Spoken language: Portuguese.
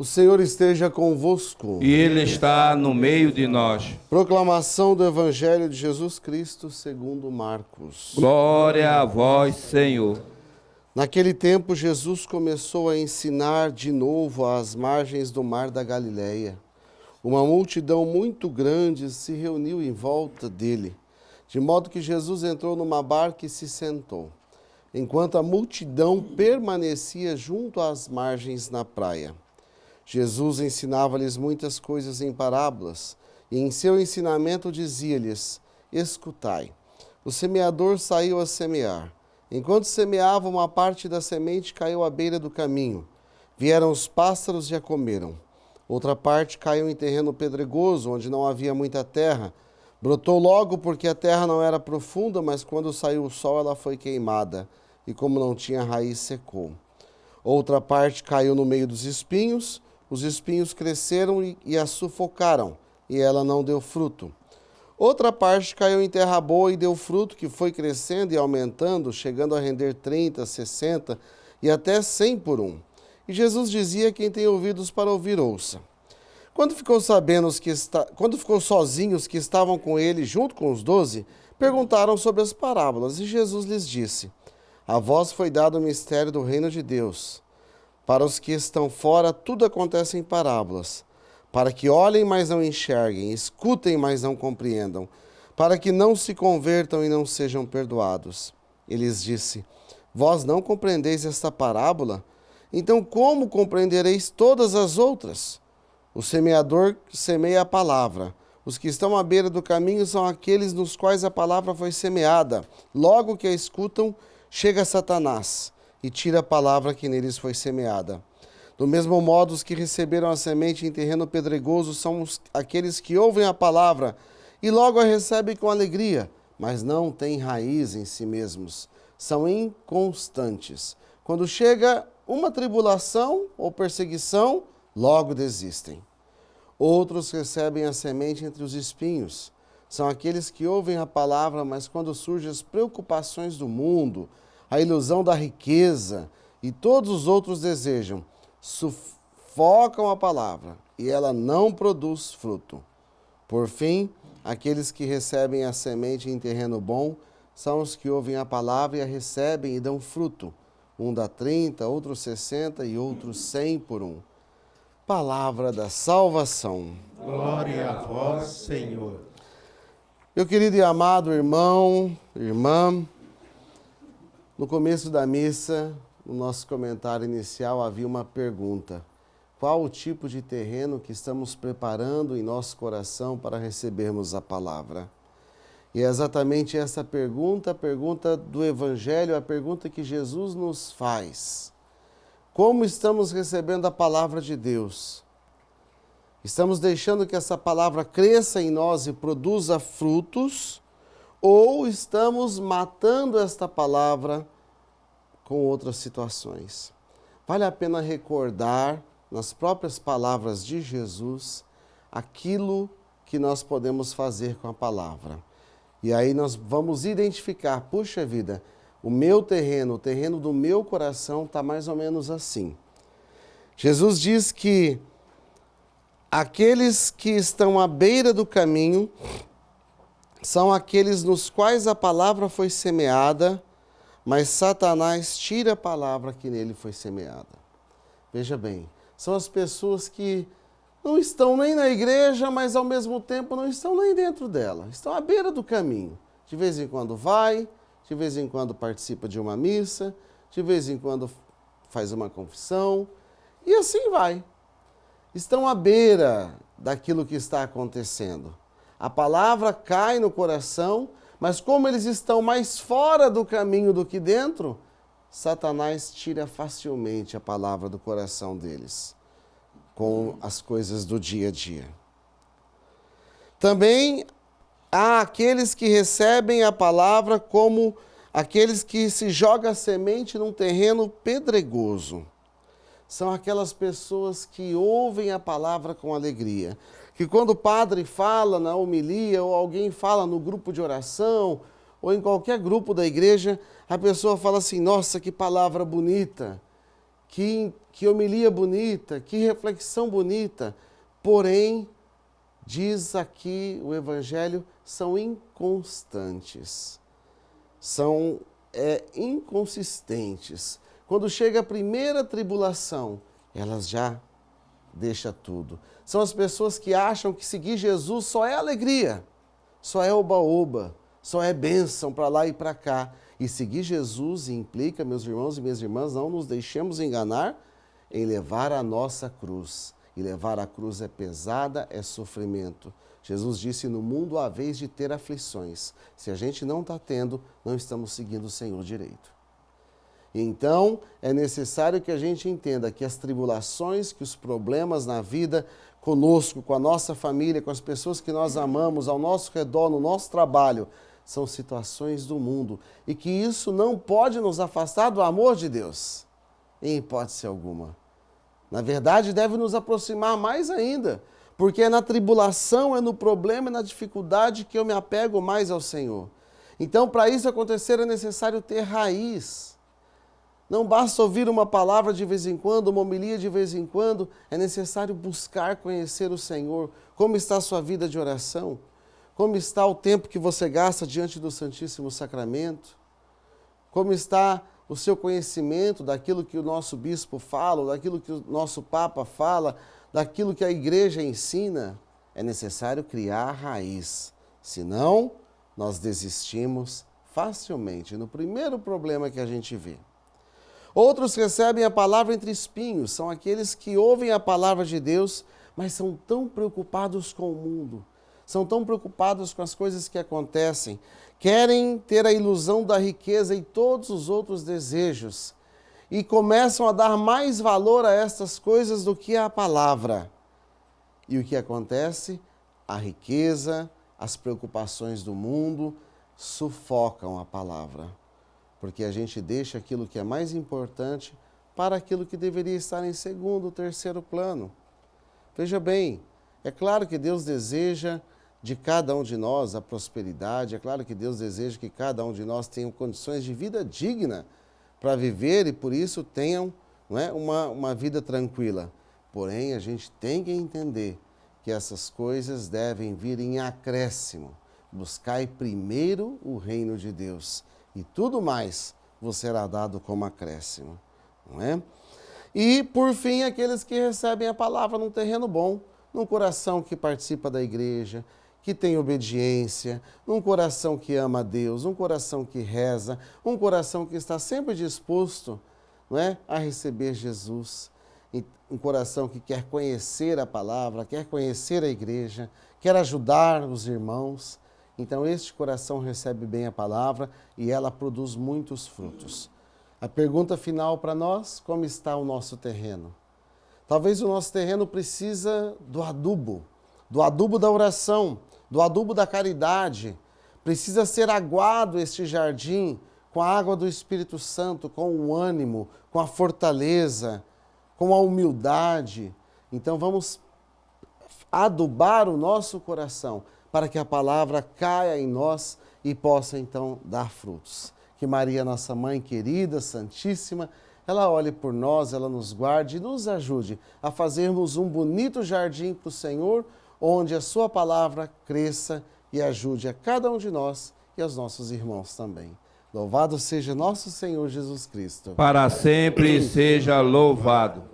O Senhor esteja convosco. E Ele está no meio de nós. Proclamação do Evangelho de Jesus Cristo segundo Marcos. Glória a vós, Senhor. Naquele tempo, Jesus começou a ensinar de novo às margens do mar da Galileia. Uma multidão muito grande se reuniu em volta dele, de modo que Jesus entrou numa barca e se sentou, enquanto a multidão permanecia junto às margens na praia. Jesus ensinava-lhes muitas coisas em parábolas, e em seu ensinamento dizia-lhes: escutai, o semeador saiu a semear. Enquanto semeava, uma parte da semente caiu à beira do caminho. Vieram os pássaros e a comeram. Outra parte caiu em terreno pedregoso, onde não havia muita terra. Brotou logo porque a terra não era profunda, mas quando saiu o sol ela foi queimada, e como não tinha raiz, secou. Outra parte caiu no meio dos espinhos. Os espinhos cresceram e a sufocaram, e ela não deu fruto. Outra parte caiu em terra boa e deu fruto, que foi crescendo e aumentando, chegando a render 30, 60 e até 100 por um. E Jesus dizia: quem tem ouvidos para ouvir, ouça. Quando ficou sozinho, os que estavam com ele, junto com os 12, perguntaram sobre as parábolas, e Jesus lhes disse: a vós foi dado o mistério do reino de Deus. Para os que estão fora, tudo acontece em parábolas, para que olhem, mas não enxerguem, escutem, mas não compreendam, para que não se convertam e não sejam perdoados. Ele lhes disse: vós não compreendeis esta parábola? Então como compreendereis todas as outras? O semeador semeia a palavra. Os que estão à beira do caminho são aqueles nos quais a palavra foi semeada. Logo que a escutam, chega Satanás e tira a palavra que neles foi semeada. Do mesmo modo, os que receberam a semente em terreno pedregoso são aqueles que ouvem a palavra e logo a recebem com alegria, mas não têm raiz em si mesmos. São inconstantes. Quando chega uma tribulação ou perseguição, logo desistem. Outros recebem a semente entre os espinhos. São aqueles que ouvem a palavra, mas quando surgem as preocupações do mundo, a ilusão da riqueza e todos os outros desejam, sufocam a palavra e ela não produz fruto. Por fim, aqueles que recebem a semente em terreno bom são os que ouvem a palavra e a recebem e dão fruto. Um dá 30, outro 60 e outro 100 por um. Palavra da salvação. Glória a vós, Senhor. Meu querido e amado irmão, irmã, no começo da missa, no nosso comentário inicial, havia uma pergunta: qual o tipo de terreno que estamos preparando em nosso coração para recebermos a palavra? E é exatamente essa pergunta, a pergunta do Evangelho, a pergunta que Jesus nos faz. Como estamos recebendo a palavra de Deus? Estamos deixando que essa palavra cresça em nós e produza frutos? Ou estamos matando esta palavra com outras situações? Vale a pena recordar, nas próprias palavras de Jesus, aquilo que nós podemos fazer com a palavra. E aí nós vamos identificar, puxa vida, o meu terreno, o terreno do meu coração está mais ou menos assim. Jesus diz que aqueles que estão à beira do caminho são aqueles nos quais a palavra foi semeada, mas Satanás tira a palavra que nele foi semeada. Veja bem, são as pessoas que não estão nem na igreja, mas ao mesmo tempo não estão nem dentro dela. Estão à beira do caminho. De vez em quando vai, de vez em quando participa de uma missa, de vez em quando faz uma confissão, e assim vai. Estão à beira daquilo que está acontecendo. A palavra cai no coração, mas como eles estão mais fora do caminho do que dentro, Satanás tira facilmente a palavra do coração deles, com as coisas do dia a dia. Também há aqueles que recebem a palavra como aqueles que se jogam a semente num terreno pedregoso. São aquelas pessoas que ouvem a palavra com alegria, que quando o padre fala na homilia, ou alguém fala no grupo de oração, ou em qualquer grupo da igreja, a pessoa fala assim: nossa, que palavra bonita, que homilia bonita, que reflexão bonita. Porém, diz aqui o Evangelho, são inconstantes, são inconsistentes. Quando chega a primeira tribulação, elas já deixam tudo. São as pessoas que acham que seguir Jesus só é alegria, só é oba-oba, só é bênção para lá e para cá. E seguir Jesus implica, meus irmãos e minhas irmãs, não nos deixemos enganar, em levar a nossa cruz. E levar a cruz é pesada, é sofrimento. Jesus disse, no mundo há vez de ter aflições. Se a gente não está tendo, não estamos seguindo o Senhor direito. Então, é necessário que a gente entenda que as tribulações, que os problemas na vida, conosco, com a nossa família, com as pessoas que nós amamos, ao nosso redor, no nosso trabalho, são situações do mundo. E que isso não pode nos afastar do amor de Deus, em hipótese alguma. Na verdade, deve nos aproximar mais ainda, porque é na tribulação, é no problema, é na dificuldade que eu me apego mais ao Senhor. Então, para isso acontecer, é necessário ter raiz. Não basta ouvir uma palavra de vez em quando, uma homilia de vez em quando, é necessário buscar conhecer o Senhor. Como está a sua vida de oração? Como está o tempo que você gasta diante do Santíssimo Sacramento? Como está o seu conhecimento daquilo que o nosso bispo fala, daquilo que o nosso Papa fala, daquilo que a igreja ensina? É necessário criar raiz. Senão, nós desistimos facilmente no primeiro problema que a gente vê. Outros recebem a palavra entre espinhos, são aqueles que ouvem a palavra de Deus, mas são tão preocupados com o mundo, são tão preocupados com as coisas que acontecem, querem ter a ilusão da riqueza e todos os outros desejos, e começam a dar mais valor a estas coisas do que a palavra. E o que acontece? A riqueza, as preocupações do mundo sufocam a palavra. Porque a gente deixa aquilo que é mais importante para aquilo que deveria estar em segundo, terceiro plano. Veja bem, é claro que Deus deseja de cada um de nós a prosperidade, é claro que Deus deseja que cada um de nós tenha condições de vida digna para viver e por isso tenham, não é, uma vida tranquila. Porém, a gente tem que entender que essas coisas devem vir em acréscimo. Buscai primeiro o reino de Deus. E tudo mais vos será dado como acréscimo, não é? E, por fim, aqueles que recebem a palavra num terreno bom, num coração que participa da igreja, que tem obediência, num coração que ama a Deus, um coração que reza, um coração que está sempre disposto, não é, a receber Jesus, um coração que quer conhecer a palavra, quer conhecer a igreja, quer ajudar os irmãos. Então, este coração recebe bem a palavra e ela produz muitos frutos. A pergunta final para nós, como está o nosso terreno? Talvez o nosso terreno precisa do adubo da oração, do adubo da caridade. Precisa ser aguado este jardim com a água do Espírito Santo, com o ânimo, com a fortaleza, com a humildade. Então, vamos adubar o nosso coração, para que a palavra caia em nós e possa então dar frutos. Que Maria, nossa Mãe querida, Santíssima, ela olhe por nós, ela nos guarde e nos ajude a fazermos um bonito jardim para o Senhor, onde a sua palavra cresça e ajude a cada um de nós e aos nossos irmãos também. Louvado seja nosso Senhor Jesus Cristo. Para sempre seja louvado.